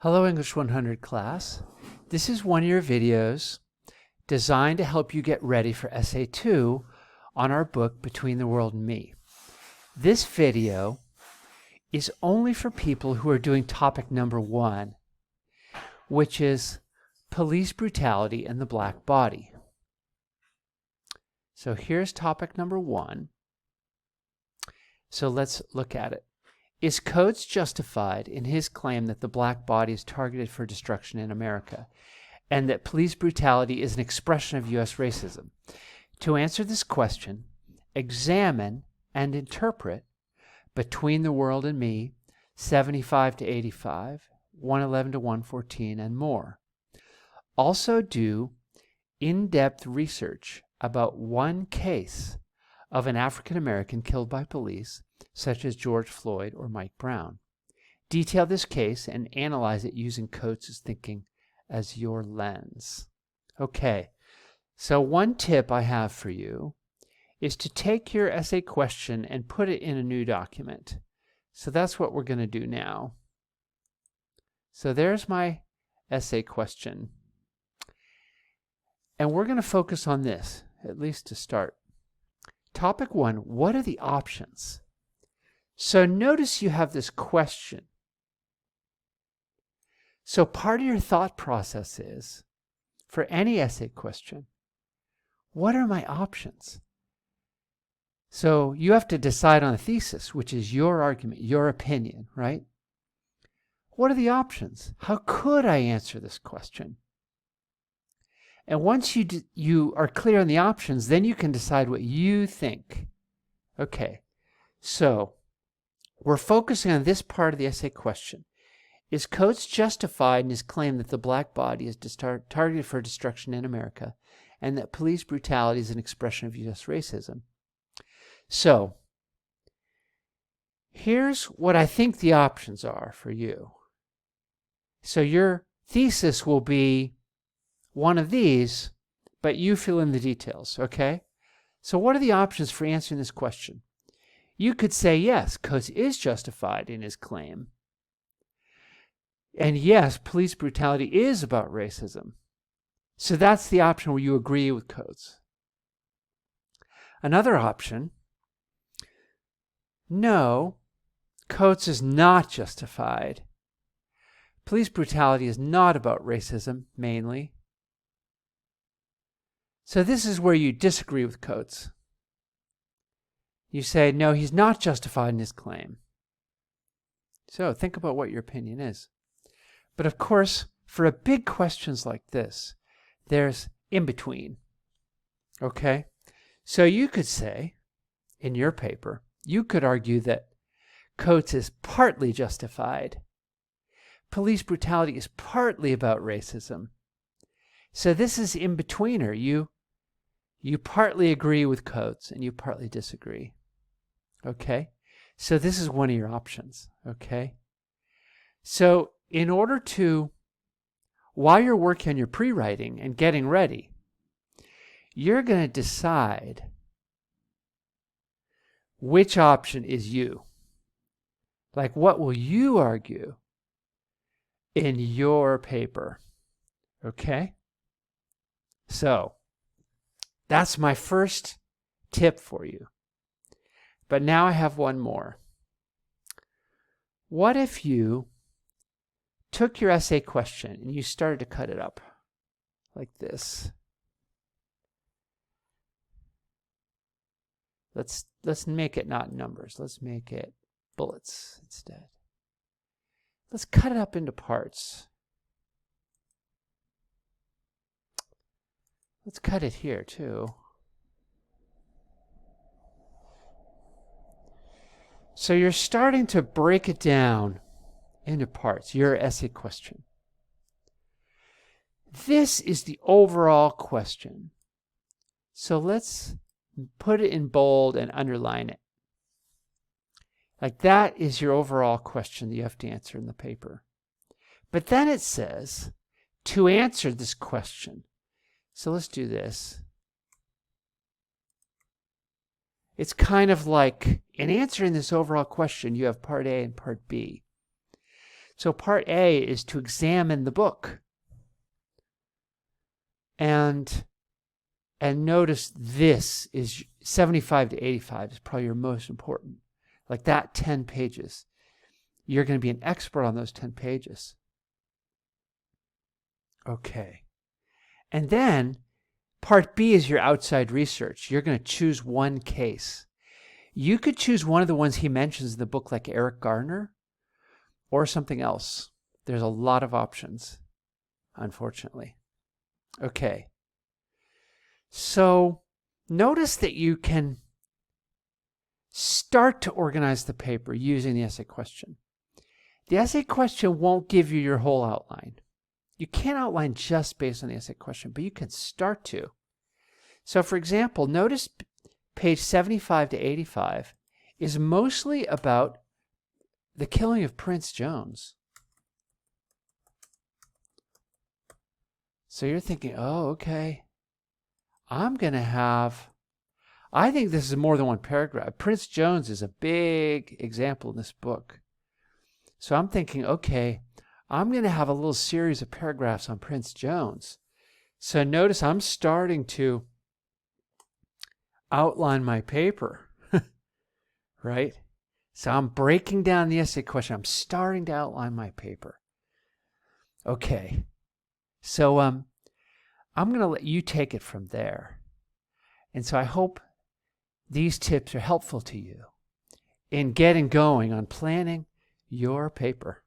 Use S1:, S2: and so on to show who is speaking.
S1: Hello English 100 class. This is one of your videos designed to help you get ready for Essay 2 on our book Between the World and Me. This video is only for people who are doing topic number 1, which is police brutality and the black body. So here's topic number 1. So let's look at it. Is Coates justified in his claim that the black body is targeted for destruction in America and that police brutality is an expression of U.S. racism? To answer this question, examine and interpret Between the World and Me, 75 to 85, 111 to 114, and more. Also do in-depth research about one case of an African American killed by police, such as George Floyd or Mike Brown. Detail this case and analyze it using Coates' thinking as your lens. Okay, so one tip I have for you is to take your essay question and put it in a new document. So that's what we're going to do now. So there's my essay question. And we're going to focus on this, at least to start. Topic 1, what are the options? So notice you have this question. So part of your thought process is, for any essay question, what are my options? So you have to decide on a thesis, which is your argument, your opinion, right? What are the options? How could I answer this question? And once you are clear on the options, then you can decide what you think. Okay, so we're focusing on this part of the essay question. Is Coates justified in his claim that the black body is targeted for destruction in America and that police brutality is an expression of U.S. racism? So here's what I think the options are for you. So your thesis will be one of these, but you fill in the details, okay? So what are the options for answering this question? You could say, yes, Coates is justified in his claim. And yes, police brutality is about racism. So that's the option where you agree with Coates. Another option, no, Coates is not justified. Police brutality is not about racism, mainly. So this is where you disagree with Coates. You say, no, he's not justified in his claim. So think about what your opinion is. But of course, for big questions like this, there's in between. Okay? So you could say, in your paper, you could argue that Coates is partly justified. Police brutality is partly about racism. So this is in-betweener. You partly agree with Coates and you partly disagree. Okay? So this is one of your options. Okay? So in order to, while you're working on your pre-writing and getting ready, you're going to decide which option is you. Like, what will you argue in your paper? Okay? So that's my first tip for you. But now I have one more. What if you took your essay question and you started to cut it up like this? Let's make it not numbers. Let's make it bullets instead. Let's cut it up into parts. Let's cut it here too. So you're starting to break it down into parts, your essay question. This is the overall question. So let's put it in bold and underline it. Like, that is your overall question that you have to answer in the paper. But then it says, to answer this question, so let's do this. It's kind of like, in answering this overall question, you have part A and part B. So part A is to examine the book. And notice this is 75 to 85 is probably your most important. Like that 10 pages. You're going to be an expert on those 10 pages. Okay. And then part B is your outside research. You're going to choose one case. You could choose one of the ones he mentions in the book, like Eric Garner, or something else. There's a lot of options, unfortunately. Okay. So notice that you can start to organize the paper using the essay question. The essay question won't give you your whole outline. You can't outline just based on the essay question, but you can start to. So for example, notice page 75 to 85 is mostly about the killing of Prince Jones. So you're thinking, oh, okay. I think this is more than one paragraph. Prince Jones is a big example in this book. So I'm thinking, okay, I'm going to have a little series of paragraphs on Prince Jones. So notice I'm starting to outline my paper, right? So I'm breaking down the essay question. I'm starting to outline my paper. Okay. So I'm going to let you take it from there. And so I hope these tips are helpful to you in getting going on planning your paper.